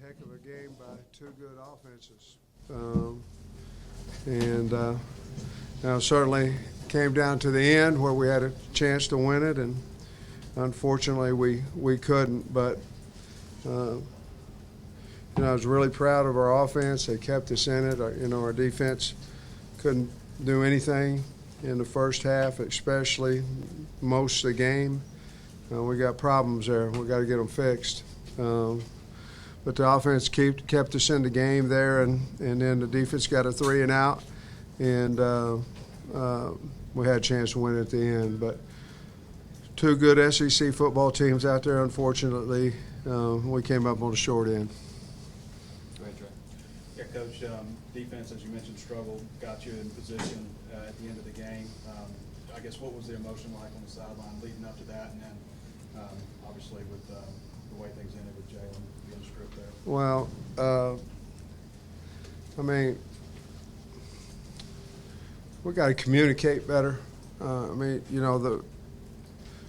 heck of a game by two good offenses. And certainly came down to the end where we had a chance to win it, and unfortunately we couldn't. But I was really proud of our offense. They kept us in it. Our defense couldn't do anything in the first half, especially most of the game. We got problems there. We got to get them fixed. But the offense kept us in the game there, and then the defense got a 3 and out, and we had a chance to win at the end. But two good SEC football teams out there. Unfortunately, we came up on the short end. Go ahead, Trey. Yeah, Coach, defense, as you mentioned, struggled, got you in position at the end of the game. I guess what was the emotion like on the sideline leading up to that, and then obviously with the way things ended with Jalen being stripped there? Well, we got to communicate better. The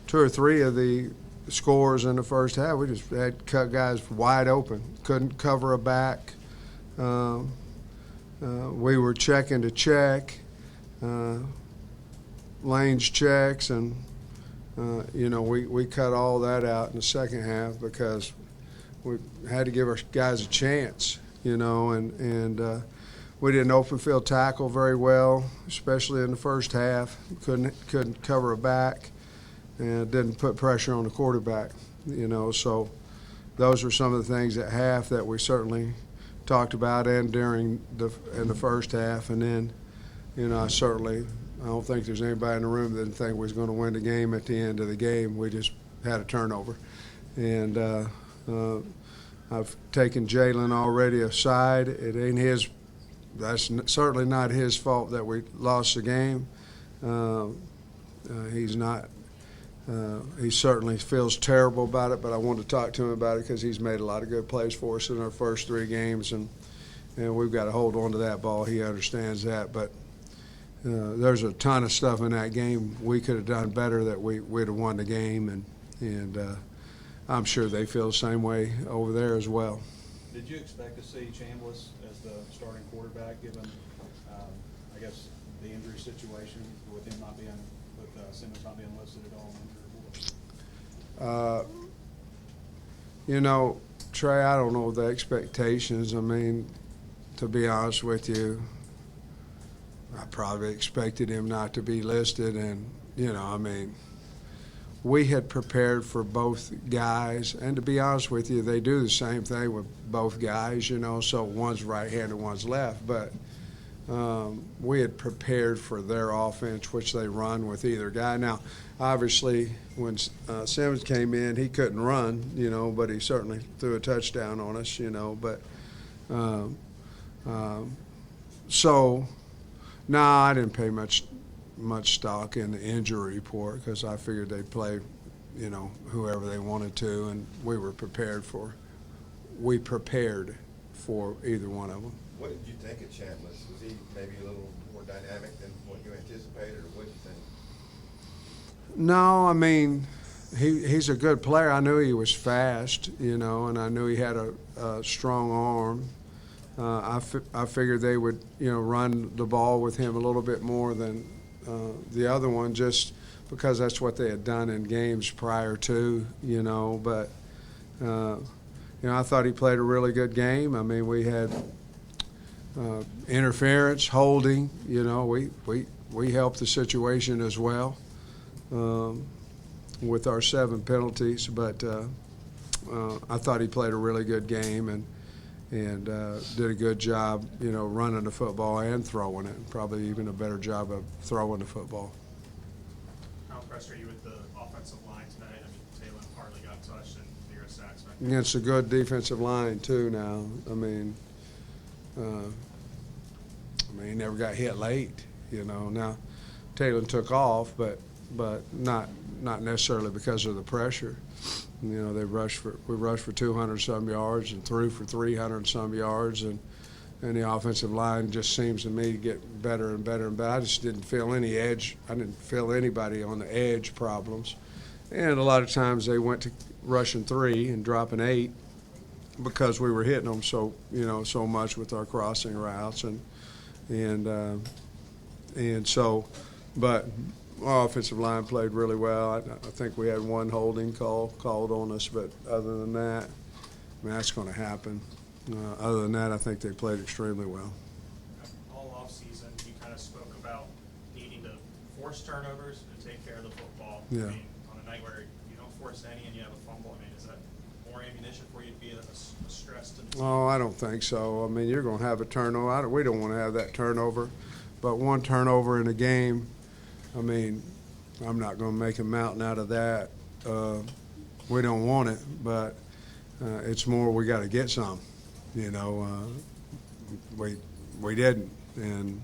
2 or 3 of the scores in the first half, we just had cut guys wide open, couldn't cover a back. We were checking to check, lanes checks, and we cut all that out in the second half because we had to give our guys a chance, and we didn't open field tackle very well, especially in the first half. Couldn't cover a back, and didn't put pressure on the quarterback, So those were some of the things at half that we certainly talked about and in the first half. And then, I don't think there's anybody in the room that didn't think we was going to win the game at the end of the game. We just had a turnover. And I've taken Jalen already aside. It ain't his. That's certainly not his fault that we lost the game. He's not. He certainly feels terrible about it, but I wanted to talk to him about it because he's made a lot of good plays for us in our first 3 games, and we've got to hold on to that ball. He understands that, but there's a ton of stuff in that game we could have done better that we'd have won the game, and I'm sure they feel the same way over there as well. Did you expect to see Chambliss as the starting quarterback, given, I guess, the injury situation with him not being, with Simmons not being listed at all on injury report? Trey, I don't know the expectations. To be honest with you, I probably expected him not to be listed, and we had prepared for both guys, and to be honest with you, they do the same thing with both guys, so one's right-handed, one's left, but we had prepared for their offense, which they run with either guy. Now, obviously, when Simmons came in, he couldn't run, but he certainly threw a touchdown on us, so, I didn't pay much stock in the injury report because I figured they'd play, whoever they wanted to, and we prepared for either one of them. What did you think of Chambliss? Was he maybe a little more dynamic than what you anticipated, or what did you think? No, he's a good player. I knew he was fast, and I knew he had a strong arm. I figured they would, run the ball with him a little bit more than the other one, just because that's what they had done in games prior to, But, I thought he played a really good game. We had interference, holding, we helped the situation as well with our 7 penalties. But I thought he played a really good game and did a good job, running the football and throwing it. Probably even a better job of throwing the football. How impressed are you with the offensive line tonight? Taylor hardly got touched and 0 sacks. Against a good defensive line too. Now, he never got hit late. Now Taylor took off, but not necessarily because of the pressure. We rushed for 200 some yards and threw for 300 some yards, and the offensive line just seems to me to get better and better and better. I just didn't feel any edge. I didn't feel anybody on the edge problems, and a lot of times they went to rushing 3 and dropping 8, because we were hitting them so much with our crossing routes and so, but our offensive line played really well. I think we had one holding called on us, but other than that, I mean, that's going to happen. Other than that, I think they played extremely well. All offseason, you kind of spoke about needing to force turnovers and take care of the football. Yeah. I mean, on a night where you don't force any and you have a fumble, I mean, is that more ammunition for you to be a stress to the team? Oh, I don't think so. I mean, you're going to have a turnover. We don't want to have that turnover. But one turnover in a game, I mean, I'm not going to make a mountain out of that. We don't want it, but it's more we got to get some. We didn't and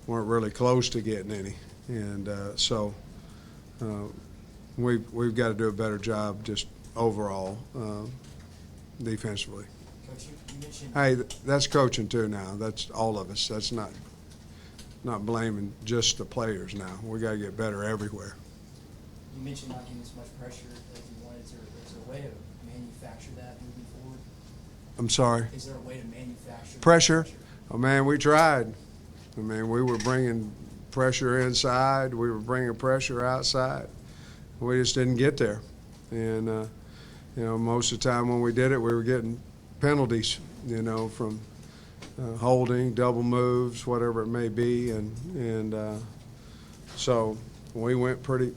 weren't really close to getting any. And so we've got to do a better job just overall defensively. Coach, you mentioned. Hey, that's coaching too now. That's all of us. That's not blaming just the players now. We got to get better everywhere. You mentioned not getting as much pressure as you wanted. Is there a way to manufacture that moving forward? I'm sorry. Is there a way to manufacture Pressure? Oh, man, we tried. I mean, we were bringing pressure inside. We were bringing pressure outside. We just didn't get there. And, most of the time when we did it, we were getting penalties, from holding, double moves, whatever it may be. And so we went pretty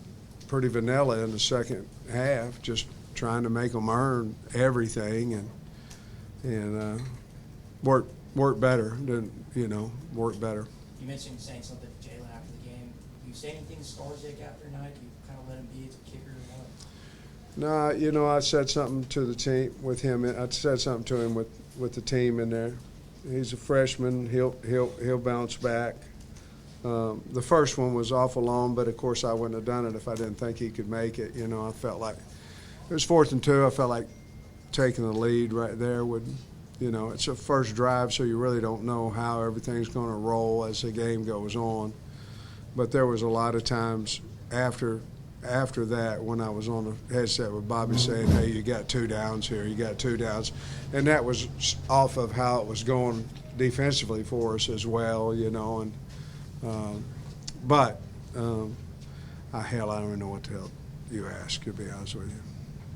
vanilla in the second half, just trying to make them earn everything and work better. Work better. You mentioned saying something to Jalen after the game. Do you say anything to Starzik after tonight? Do you kind of let him be as a kicker or what? No, I said something to the team with him. I said something to him with the team in there. He's a freshman. He'll bounce back. The first one was awful long, but of course I wouldn't have done it if I didn't think he could make it. I felt like it was 4th and 2. I felt like taking the lead right there would, it's a first drive, so you really don't know how everything's going to roll as the game goes on. But there was a lot of times after that when I was on the headset with Bobby saying, hey, you got 2 downs here, you got 2 downs. And that was off of how it was going defensively for us as well, and but I don't even know what the hell you ask, to be honest with you.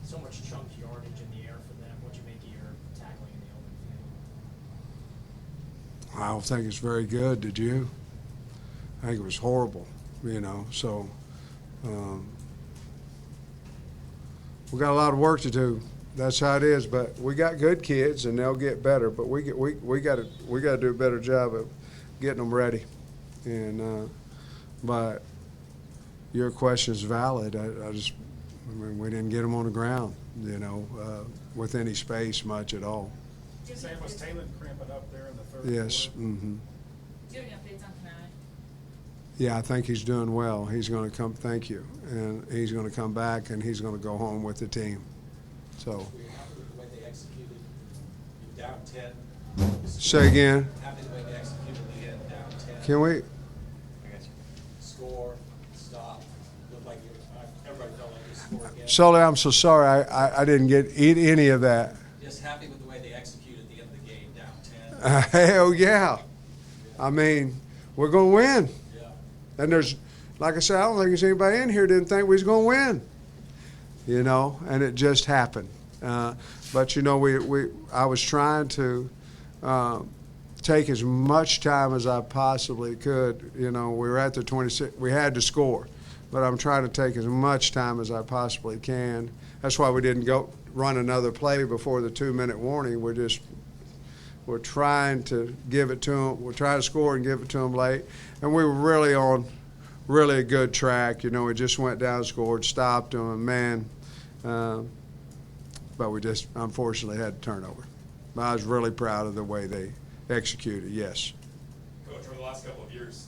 So much chunk yardage in the air for them. What'd you make of your tackling in the open field? I don't think it's very good, did you? I think it was horrible, so we got a lot of work to do. That's how it is, but we got good kids and they'll get better, but we got to do a better job of getting them ready. And but your question is valid. I mean, we didn't get them on the ground, with any space much at all. Sam, was Taylor cramping up there in the third Yes. quarter? Mm-hmm. Do you have any updates on tonight? Yeah, I think he's doing well. He's going to come. Thank you. And he's going to come back and he's going to go home with the team. So. Were you happy with the way they executed? You're down 10. Say again. Happy with the way they executed the end, down 10. Can we? I got you. Score, stop. Looked like everybody felt like you scored again. Sully, I'm so sorry. I didn't get any of that. Just happy with the way they executed the end of the game, down 10. Hell yeah. I mean, we're going to win. Yeah. And there's, like I said, I don't think there's anybody in here didn't think we was going to win. And it just happened. But I was trying to take as much time as I possibly could. We were at the 26. We had to score, but I'm trying to take as much time as I possibly can. That's why we didn't go run another play before the 2-minute warning. We're trying to give it to them. We're trying to score and give it to them late, and we were really on a good track. We just went down, scored, stopped them, and man. But we just unfortunately had a turnover. But I was really proud of the way they executed. Yes. Coach, over the last couple of years,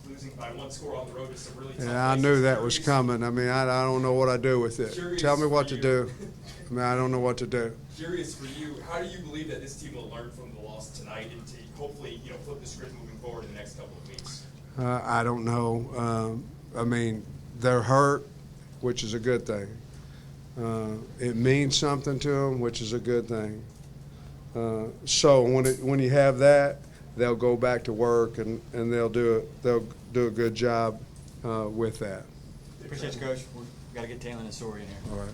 losing by 1 score on the road is some really tough Yeah, I places. knew that was coming. I mean, I don't know what I do with it. Curious Tell me what for to you. do. I mean, I don't know what to do. Curious for you, how do you believe that this team will learn from the loss tonight and to hopefully, flip the script moving forward in the next couple of weeks? I don't know. I mean, they're hurt, which is a good thing. It means something to them, which is a good thing. So when you have that, they'll go back to work and they'll do a good job with that. Appreciate you, Coach. We've got to get Taylor and Sori in here. All right.